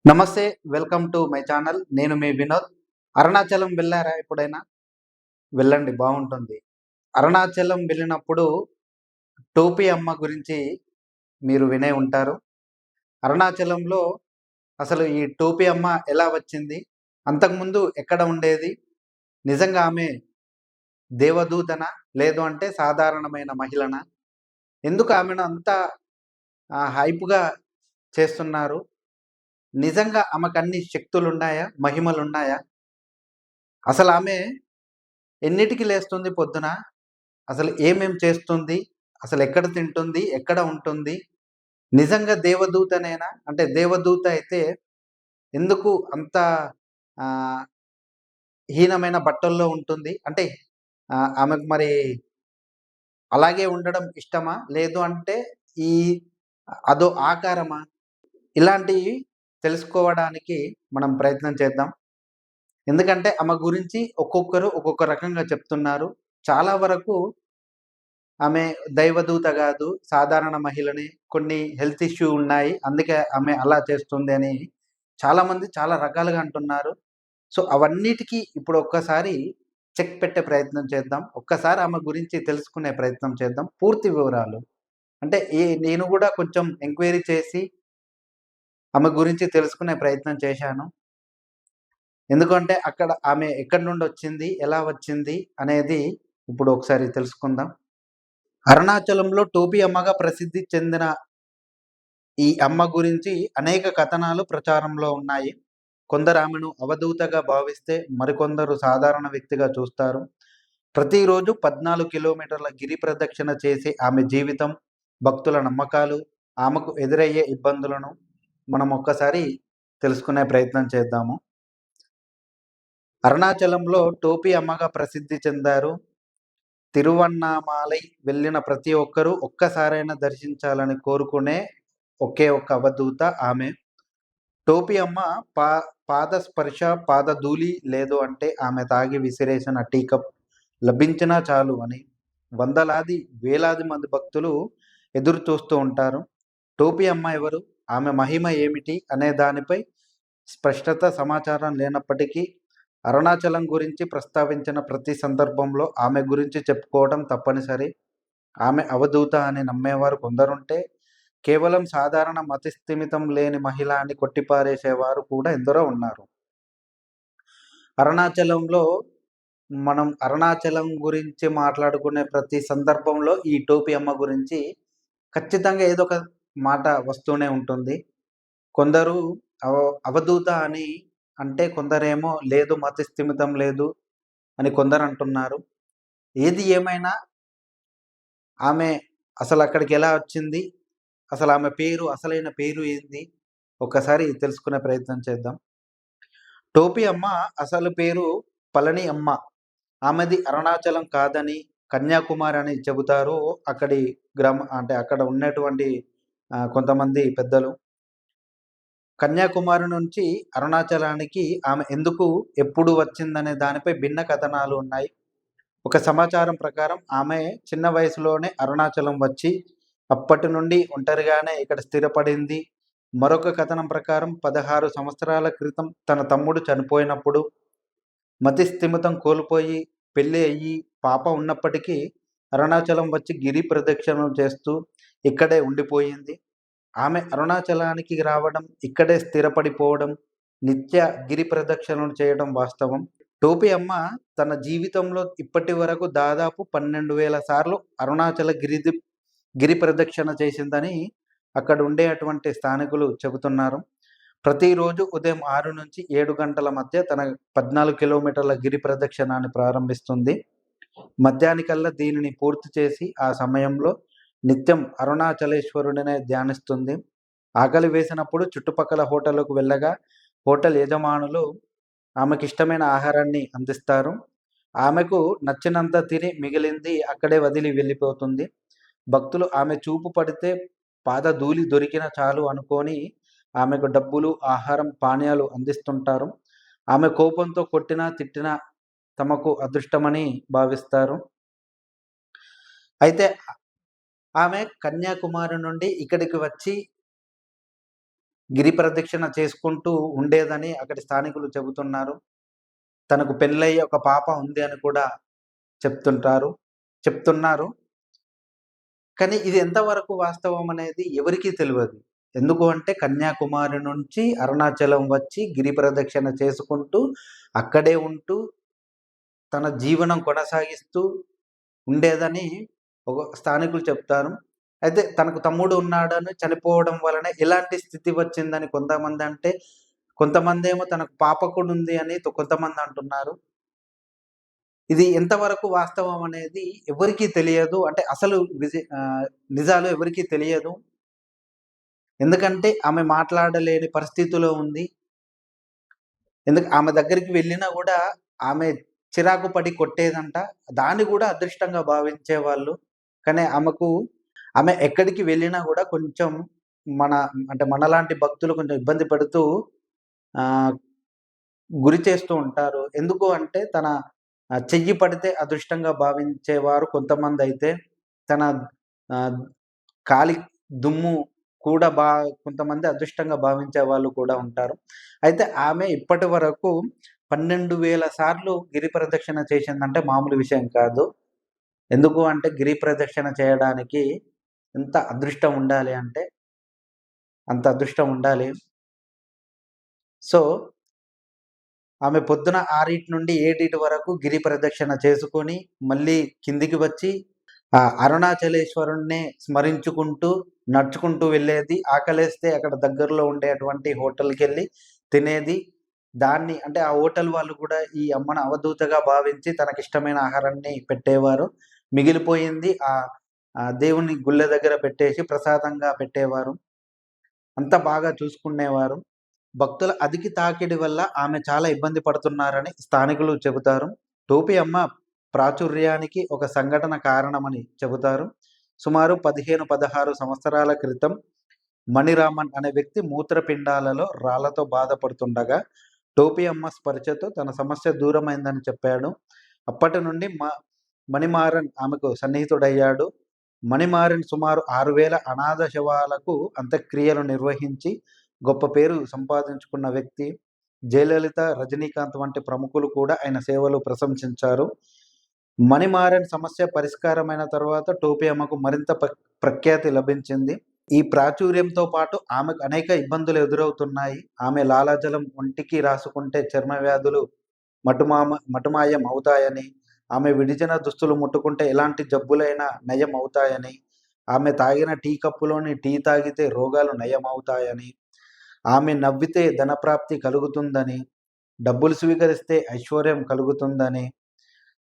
నమస్తే. Welcome to my channel. నేను మీ వినోద్. అరుణాచలం వెళ్ళారా ఎప్పుడైనా? వెళ్ళండి, బావుంటుంది. అరుణాచలం వెళ్ళినప్పుడు టోపీ అమ్మ గురించి మీరు వినే ఉంటారు. అరుణాచలంలో అసలు ఈ టోపీ అమ్మ ఎలా వచ్చింది? అంతకుముందు ఎక్కడ ఉండేది? నిజంగా ఆమె దేవదూతనా? లేదు అంటే సాధారణమైన మహిళనా? ఎందుకు ఆమెను అంత హైప్‌గా చేస్తున్నారు? నిజంగా ఆమెకన్ని శక్తులున్నాయా? మహిమలున్నాయా? అసలామె ఎన్నిటికి లేస్తుంది పొద్దున? అసలు ఏమేం చేస్తుంది? అసలెక్కడ తింటుంది? ఎక్కడ ఉంటుంది? నిజంగా దేవదూతనేనా? అంటే దేవదూత అయితే ఎందుకు అంత ఆహ్, హీనమైన బట్టల్లో ఉంటుంది? అంటే ఆమెకు మరి అలాగే ఉండడం ఇష్టమా? లేదు అంటే ఈ అదో ఆకారమా? ఇలాంటియి తెలుసుకోవడానికి మనం ప్రయత్నం చేద్దాం. ఎందుకంటే ఆమె గురించి ఒక్కొక్కరు ఒక్కొక్క రకంగా చెప్తున్నారు. చాలా వరకు ఆమె దైవదూత గాదు. సాధారణ మహిళనే. కొన్ని హెల్త్ ఇష్యూ ఉన్నాయి. అందుకే ఆమె అలా చేస్తుంది అని చాలామంది చాలా రకాలుగా అంటున్నారు. సో, అవన్నిటికి ఇప్పుడు ఒక్కసారి చెక్ పెట్టే ప్రయత్నం చేద్దాం. ఒక్కసారి ఆమె గురించి తెలుసుకునే ప్రయత్నం చేద్దాం. పూర్తి వివరాలు. అంటే నేను గూడా కొంచెం ఎంక్వైరీ చేసి ఆమె గురించి తెలుసుకునే ప్రయత్నం చేశాను. ఎందుకంటే అక్కడ ఆమె ఎక్కడి నుండొచ్చింది? ఎలా వచ్చింది? అనేది ఇప్పుడు ఒకసారి తెలుసుకుందాం. అరుణాచలంలో టోపీ అమ్మగా ప్రసిద్ధి చెందిన ఈ అమ్మ గురించి అనేక కథనాలు ప్రచారంలో ఉన్నాయి. కొందరు ఆమెను అవధూతగా భావిస్తే, మరికొందరు సాధారణ వ్యక్తిగా చూస్తారు. ప్రతిరోజు 14 కిలోమీటర్ల గిరి ప్రదక్షిణ చేసే ఆమె జీవితం, భక్తుల నమ్మకాలు, ఆమెకు ఎదురయ్యే ఇబ్బందులను మనం ఒక్కసారి తెలుసుకునే ప్రయత్నం చేద్దాము. అరుణాచలంలో టోపీ అమ్మగా ప్రసిద్ధి చెందారు. తిరువన్నామాలై వెళ్ళిన ప్రతి ఒక్కరూ ఒక్కసారైనా దర్శించాలని కోరుకునే ఒకే ఒక్క అవధూత ఆమె. టోపీ అమ్మ పా పాద స్పర్శ, పాదధూళి లేదు అంటే ఆమె తాగి విసిరేసిన టీ కప్ లభించినా చాలు అని వందలాది, వేలాది మంది భక్తులు ఎదురు చూస్తూ ఉంటారు. టోపీ అమ్మ ఎవరు? ఆమె మహిమ ఏమిటి? అనే దానిపై స్పష్టత సమాచారం లేనప్పటికీ అరుణాచలం గురించి ప్రస్తావించిన ప్రతి సందర్భంలో ఆమె గురించి చెప్పుకోవడం తప్పనిసరి. ఆమె అవధూత అని నమ్మేవారు కొందరుంటే, కేవలం సాధారణ మతిస్థిమితం లేని మహిళ అని కొట్టిపారేసేవారు కూడా ఎందరో ఉన్నారు. అరుణాచలంలో మనం అరుణాచలం గురించి మాట్లాడుకునే ప్రతి సందర్భంలో ఈ టోపీ అమ్మ గురించి ఖచ్చితంగా ఏదో ఒక మాట వస్తూనే ఉంటుంది. కొందరు అవ అవధూత అని అంటే, కొందరేమో లేదు మతిస్థిమితం లేదు అని కొందరంటున్నారు. ఏది ఏమైనా ఆమె అసలక్కడికెలా వచ్చింది? అసలామె పేరు, అసలైన పేరు ఏంది? ఒక్కసారి తెలుసుకునే ప్రయత్నం చేద్దాం. టోపీ అమ్మ అసలు పేరు పళని అమ్మ. ఆమెది అరుణాచలం కాదని, కన్యాకుమారి అని చెబుతారు అక్కడి అంటే అక్కడ ఉన్నటువంటి కొంతమంది పెద్దలు. కన్యాకుమారి నుంచి అరుణాచలానికి ఆమె ఎందుకు, ఎప్పుడు వచ్చిందనే దానిపై భిన్న కథనాలు ఉన్నాయి. ఒక సమాచారం ప్రకారం ఆమె చిన్న వయసులోనే అరుణాచలం వచ్చి, అప్పటి నుండి ఒంటరిగానే ఇక్కడ స్థిరపడింది. మరొక కథనం ప్రకారం 16 సంవత్సరాల క్రితం తన తమ్ముడు చనిపోయినప్పుడు మతిస్థిమితం కోల్పోయి, పెళ్లి అయ్యి, పాప ఉన్నప్పటికీ అరుణాచలం వచ్చి గిరి ప్రదక్షిణలు చేస్తూ ఇక్కడే ఉండిపోయింది. ఆమె అరుణాచలానికి రావడం, ఇక్కడే స్థిరపడిపోవడం, నిత్య గిరి ప్రదక్షిణలు చేయడం వాస్తవం. టోపీ అమ్మ తన జీవితంలో ఇప్పటి వరకు దాదాపు 12,000 సార్లు అరుణాచల గిరి ప్రదక్షిణ చేసిందని అక్కడ ఉండేటువంటి స్థానికులు చెబుతున్నారు. ప్రతిరోజు ఉదయం 6-7 గంటల మధ్య తన 14 కిలోమీటర్ల గిరి ప్రదక్షిణాన్ని ప్రారంభిస్తుంది. మధ్యాహ్నికల్లా దీనిని పూర్తి చేసి, ఆ సమయంలో నిత్యం అరుణాచలేశ్వరుడినే ధ్యానిస్తుంది. ఆకలి వేసినప్పుడు చుట్టుపక్కల హోటళ్ళకు వెళ్ళగా, హోటల్ యజమానులు ఆమెకిష్టమైన ఆహారాన్ని అందిస్తారు. ఆమెకు నచ్చినంత తిని మిగిలింది అక్కడే వదిలి వెళ్ళిపోతుంది. భక్తులు ఆమె చూపు పడితే, పాదధూళి దొరికినా చాలు అనుకోని ఆమెకు డబ్బులు, ఆహారం, పానీయాలు అందిస్తుంటారు. ఆమె కోపంతో కొట్టినా, తిట్టినా తమకు అదృష్టమని భావిస్తారు. అయితే ఆమె కన్యాకుమారి నుండి ఇక్కడికి వచ్చి గిరి ప్రదక్షిణ చేసుకుంటూ ఉండేదని అక్కడి స్థానికులు చెబుతున్నారు. తనకు పెళ్ళయ్యి ఒక పాప ఉంది అని కూడా చెప్తున్నారు. కానీ ఇది ఎంతవరకు వాస్తవం అనేది ఎవరికీ తెలవదు. ఎందుకు అంటే కన్యాకుమారి నుంచి అరుణాచలం వచ్చి గిరి ప్రదక్షిణ చేసుకుంటూ, అక్కడే ఉంటూ, తన జీవనం కొనసాగిస్తూ ఉండేదని స్థానికులు చెప్తారు. అయితే తనకు తమ్ముడు ఉన్నాడని చనిపోవడం వలన ఇలాంటి స్థితి వచ్చిందని కొంతమందంటే, కొంతమందేమో తనకు పాప కూడా ఉంది అని కొంతమంది అంటున్నారు. ఇది ఎంతవరకు వాస్తవం అనేది ఎవరికీ తెలియదు. అంటే అసలు నిజాలు ఎవరికీ తెలియదు. ఎందుకంటే ఆమె మాట్లాడలేని పరిస్థితిలో ఉంది. ఆమె దగ్గరికి వెళ్ళినా గూడా ఆమె చిరాకు పడి కొట్టేదంట. దాన్ని గూడా అదృష్టంగా భావించేవాళ్ళు. కానీ ఆమె ఎక్కడికి వెళ్ళినా గూడా కొంచెం అంటే మనలాంటి భక్తులు కొంచెం ఇబ్బంది పడుతూ గురి చేస్తూ ఉంటారు. ఎందుకు అంటే తన చెయ్యి పడితే అదృష్టంగా భావించేవారు కొంతమందైతే, తన కాలి దుమ్ము కూడా కొంతమంది అదృష్టంగా భావించే వాళ్ళు కూడా ఉంటారు. అయితే ఆమె ఇప్పటి వరకు 12,000 సార్లు గిరి ప్రదక్షిణ చేసిందంటే మామూలు విషయం కాదు. ఎందుకు అంటే గిరి ప్రదక్షిణ చేయడానికి ఎంత అదృష్టం ఉండాలి అంటే అంత అదృష్టం ఉండాలి. సో, ఆమె పొద్దున 6 నుండి 7 వరకు గిరి ప్రదక్షిణ చేసుకొని, మళ్ళీ కిందికి వచ్చి అరుణాచలేశ్వరుడినే స్మరించుకుంటూ, నడుచుకుంటూ వెళ్ళేది. ఆకలేస్తే అక్కడ దగ్గరలో ఉండేటువంటి హోటల్‌కెళ్ళి తినేది. దాన్ని అంటే ఆ హోటల్ వాళ్ళు కూడా ఈ అమ్మను అవధూతగా భావించి తనకిష్టమైన ఆహారాన్ని పెట్టేవారు. మిగిలిపోయింది దేవుని గుళ్ళ దగ్గర పెట్టేసి ప్రసాదంగా పెట్టేవారు. అంత బాగా చూసుకునేవారు. భక్తుల అధిక తాకిడి వల్ల ఆమె చాలా ఇబ్బంది పడుతున్నారని స్థానికులు చెబుతారు. టోపీ అమ్మ ప్రాచుర్యానికి ఒక సంఘటన కారణమని చెబుతారు. సుమారు 15, 16 సంవత్సరాల క్రితం మణిరామన్ అనే వ్యక్తి మూత్రపిండాలలో రాళ్లతో బాధపడుతుండగా టోపీ అమ్మ స్పర్శతో తన సమస్య దూరమైందని చెప్పాడు. అప్పటి నుండి మణిమారన్ ఆమెకు సన్నిహితుడయ్యాడు. మణిమారన్ సుమారు 6,000 అనాథ శవాలకు అంత్యక్రియలు నిర్వహించి గొప్ప పేరు సంపాదించుకున్న వ్యక్తి. జయలలిత, రజనీకాంత్ వంటి ప్రముఖులు కూడా ఆయన సేవలు ప్రశంసించారు. మణిమారన్ సమస్య పరిష్కారమైన తర్వాత టోపీ అమ్మకు మరింత ప్రఖ్యాతి లభించింది. ఈ ప్రాచుర్యంతో పాటు ఆమెకు అనేక ఇబ్బందులు ఎదురవుతున్నాయి. ఆమె లాలాజలం ఒంటికి రాసుకుంటే చర్మ వ్యాధులు మటుమాయం అవుతాయని, ఆమె విడిచిన దుస్తులు ముట్టుకుంటే ఎలాంటి జబ్బులైనా నయం అవుతాయని, ఆమె తాగిన టీ కప్పులోని టీ తాగితే రోగాలు నయమవుతాయని, ఆమె నవ్వితే ధనప్రాప్తి కలుగుతుందని, డబ్బులు స్వీకరిస్తే ఐశ్వర్యం కలుగుతుందని,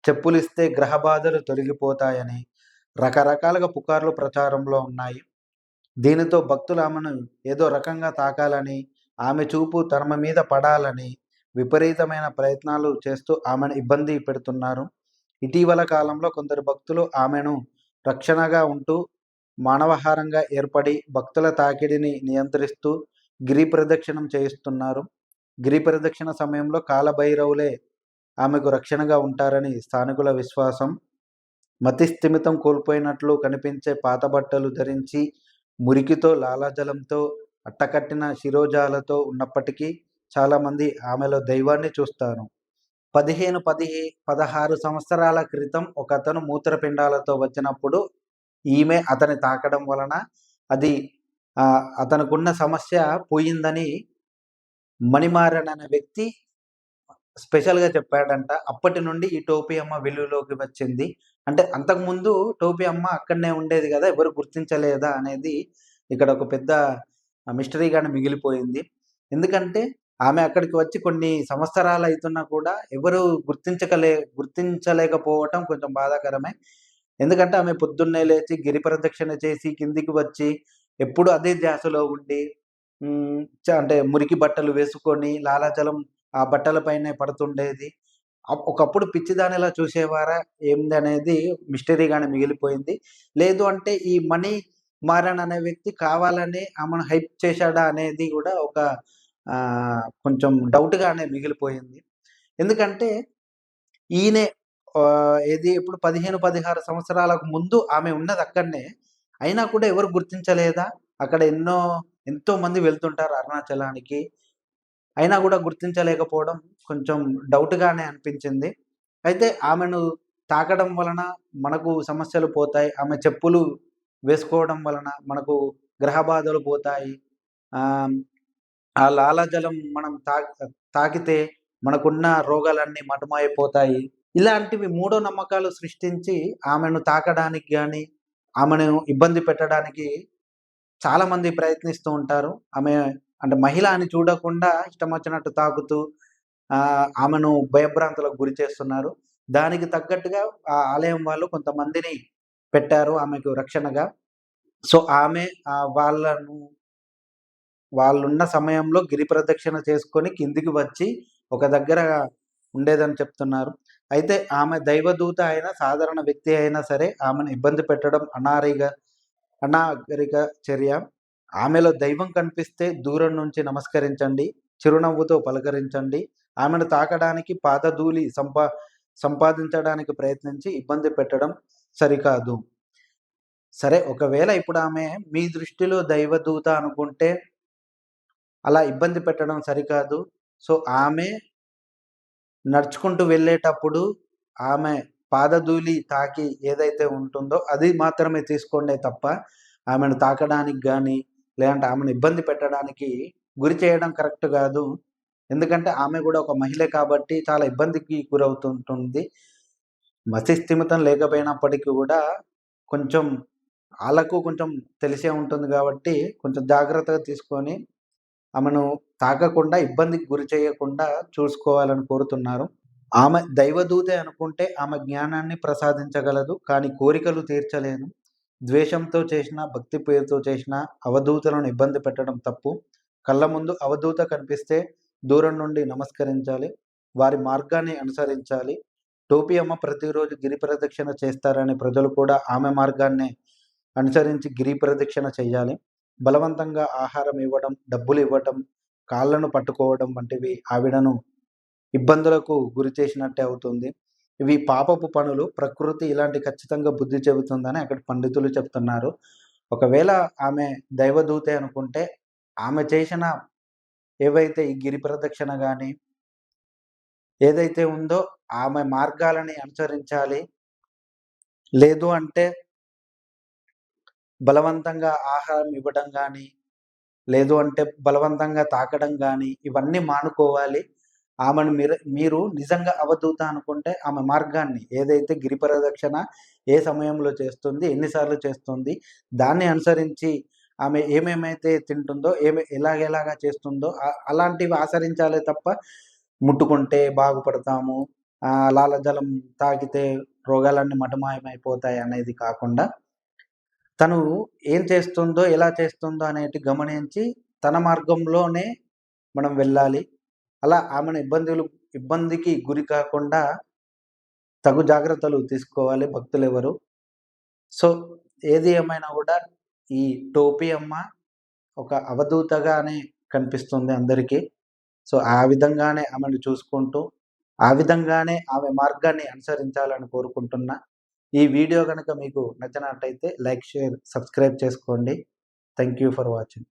చెప్పులిస్తే గ్రహబాధలు తొలగిపోతాయని రకరకాలుగా పుకార్లు ప్రచారంలో ఉన్నాయి. దీనితో భక్తులు ఆమెను ఏదో రకంగా తాకాలని, ఆమె చూపు తన మీద పడాలని విపరీతమైన ప్రయత్నాలు చేస్తూ ఆమెను ఇబ్బంది పెడుతున్నారు. ఇటీవల కాలంలో కొందరు భక్తులు ఆమెను రక్షణగా ఉంటూ మానవహారంగా ఏర్పడి భక్తుల తాకిడిని నియంత్రిస్తూ గిరి ప్రదక్షిణం చేయిస్తున్నారు. గిరి ప్రదక్షిణ సమయంలో కాలభైరవులే ఆమెకు రక్షణగా ఉంటారని స్థానికుల విశ్వాసం. మతిస్థిమితం కోల్పోయినట్లు కనిపించే పాత బట్టలు ధరించి, మురికితో, లాలాజలంతో, అట్టకట్టిన శిరోజాలతో ఉన్నప్పటికీ చాలామంది ఆమెలో దైవాన్ని చూస్తారు. 16 సంవత్సరాల క్రితం ఒకతను మూత్రపిండాలతో వచ్చినప్పుడు ఈమె అతన్ని తాకడం వలన అది అతనుకున్న సమస్య పోయిందని మణిమారన్ అనే వ్యక్తి స్పెషల్‌గా చెప్పాడంట. అప్పటి నుండి ఈ టోపీ అమ్మ వెలుగులోకి వచ్చింది. అంటే అంతకుముందు టోపీ అమ్మ అక్కడనే ఉండేది గదా! ఎవరు గుర్తించలేదా అనేది ఇక్కడ ఒక పెద్ద మిస్టరీగానే మిగిలిపోయింది. ఎందుకంటే ఆమె అక్కడికి వచ్చి కొన్ని సంవత్సరాలు అయితున్నా కూడా ఎవరు గుర్తించలేకపోవటం కొంచెం బాధాకరమే. ఎందుకంటే ఆమె పొద్దున్నే లేచి గిరి ప్రదక్షిణ చేసి కిందికి వచ్చి ఎప్పుడు అదే ధ్యాసలో ఉండి అంటే మురికి బట్టలు వేసుకొని లాలాజలం ఆ బట్టల పైనే పడుతుండేది. ఒకప్పుడు పిచ్చిదానిలా చూసేవారా ఏందనేది మిస్టరీగానే మిగిలిపోయింది. లేదు అంటే ఈ మణిమారన్ అనే వ్యక్తి కావాలని ఆమెను హైప్ చేశాడా అనేది గూడా ఒక కొంచెం డౌట్‌గానే మిగిలిపోయింది. ఎందుకంటే ఈయనే ఇప్పుడు 15, 16 సంవత్సరాలకు ముందు ఆమె ఉన్నది అక్కడనే. అయినా కూడా ఎవరు గుర్తించలేదా? అక్కడ ఎన్నో ఎంతోమంది వెళ్తుంటారు అరుణాచలానికి. అయినా గూడా గుర్తించలేకపోవడం కొంచెం డౌట్‌గానే అనిపించింది. అయితే ఆమెను తాకడం వలన మనకు సమస్యలు పోతాయి. ఆమె చెప్పులు వేసుకోవడం వలన మనకు గ్రహ బాధలు పోతాయి. ఆహ్, ఆ లాలాజలం మనం తాకితే మనకున్న రోగాలన్నీ మటుమాయపోతాయి. ఇలాంటివి మూఢ నమ్మకాలు సృష్టించి ఆమెను తాకడానికి గాని, ఆమెను ఇబ్బంది పెట్టడానికి చాలామంది ప్రయత్నిస్తూ ఉంటారు. ఆమె అంటే మహిళ అని చూడకుండా ఇష్టమొచ్చినట్టు తాకుతూ ఆమెను భయభ్రాంతులకు గురి చేస్తున్నారు. దానికి తగ్గట్టుగా ఆ ఆలయం వాళ్ళు కొంతమందిని పెట్టారు ఆమెకు రక్షణగా. సో, ఆమె వాళ్ళున్న సమయంలో గిరి ప్రదక్షిణ చేసుకొని కిందికి వచ్చి ఒక దగ్గర ఉండేదని చెప్తున్నారు. అయితే ఆమె దైవదూత అయిన సాధారణ వ్యక్తి అయినా సరే ఆమెను ఇబ్బంది పెట్టడం అనాగరిక చర్య. ఆమెలో దైవం కనిపిస్తే దూరం నుంచి నమస్కరించండి. చిరునవ్వుతో పలకరించండి. ఆమెను తాకడానికి పాదధూళి సంపాదించడానికి ప్రయత్నించి ఇబ్బంది పెట్టడం సరికాదు. సరే, ఒకవేళ ఇప్పుడు ఆమె మీ దృష్టిలో దైవదూత అనుకుంటే అలా ఇబ్బంది పెట్టడం సరికాదు. సో, ఆమె నడుచుకుంటూ వెళ్ళేటప్పుడు ఆమె పాదధూళి తాకి ఏదైతే ఉంటుందో అది మాత్రమే తీసుకోండే తప్ప, ఆమెను తాకడానికి గానీ, లేదంటే ఆమెను ఇబ్బంది పెట్టడానికి గురి చేయడం కరెక్ట్ గాదు. ఎందుకంటే ఆమె గూడా ఒక మహిళే కాబట్టి చాలా ఇబ్బందికి గురవుతుంటుంది. మతి స్థిమితం లేకపోయినప్పటికీ గూడా కొంచెం ఆళ్ళకు కొంచెం తెలిసే ఉంటుంది గాబట్టి, కొంచెం జాగ్రత్తగా తీసుకొని ఆమెను తాకకుండా, ఇబ్బందికి గురి చేయకుండా చూసుకోవాలని కోరుతున్నారు. ఆమె దైవదూతే అనుకుంటే ఆమె జ్ఞానాన్ని ప్రసాదించగలదు. కానీ కోరికలు తీర్చలేదు. ద్వేషంతో చేసినా, భక్తి పేరుతో చేసినా అవధూతలను ఇబ్బంది పెట్టడం తప్పు. కళ్ళ ముందు అవధూత కనిపిస్తే దూరం నుండి నమస్కరించాలి. వారి మార్గాన్ని అనుసరించాలి. టోపీ అమ్మ ప్రతిరోజు గిరి ప్రదక్షిణ చేస్తారని ప్రజలు కూడా ఆమె మార్గాన్నే అనుసరించి గిరి ప్రదక్షిణ చెయ్యాలి. బలవంతంగా ఆహారం ఇవ్వడం, డబ్బులివ్వటం, కాళ్ళను పట్టుకోవడం వంటివి ఆవిడను ఇబ్బందులకు గురి చేసినట్టే అవుతుంది. ఇవి పాపపు పనులు. ప్రకృతి ఇలాంటి ఖచ్చితంగా బుద్ధి చెబుతుందని అక్కడ పండితులు చెప్తున్నారు. ఒకవేళ ఆమె దైవదూతే అనుకుంటే, ఆమె చేసిన ఏవైతే ఈ గిరి ప్రదక్షిణ గాని, ఏదైతే ఉందో ఆమె మార్గాలని అనుసరించాలి. లేదు అంటే బలవంతంగా ఆహారం ఇవ్వడం గాని, లేదు అంటే బలవంతంగా తాకడం గాని, ఇవన్నీ మానుకోవాలి. ఆమెను మీరు నిజంగా అవధూత అనుకుంటే ఆమె మార్గాన్ని ఏదైతే గిరి ప్రదక్షిణ ఏ సమయంలో చేస్తుంది, ఎన్ని సార్లు చేస్తుంది, దాన్ని అనుసరించి ఆమె ఏమేమైతే తింటుందో, ఎలాగెలాగా చేస్తుందో అలాంటివి ఆచరించాలే తప్ప ముట్టుకుంటే బాగుపడతాము, లాలజలం తాకితే రోగాలన్నీ మటుమాయమైపోతాయి అనేది కాకుండా, తను ఏం చేస్తుందో, ఎలా చేస్తుందో అనేటివి గమనించి తన మార్గంలోనే మనం వెళ్ళాలి. అలా ఆమెను ఇబ్బందికి గురి కాకుండా తగు జాగ్రత్తలు తీసుకోవాలి భక్తులెవరు. సో, ఏది ఏమైనా గూడా ఈ టోపీ అమ్మ ఒక అవధూతగానే కనిపిస్తుంది అందరికీ. సో, ఆ విధంగానే ఆమెను చూసుకుంటూ, ఆ విధంగానే ఆమె మార్గాన్ని అనుసరించాలని కోరుకుంటున్నా. ఈ వీడియో గనక మీకు నచ్చినట్టయితే లైక్, షేర్, సబ్స్క్రైబ్ చేసుకోండి. Thank you for watching.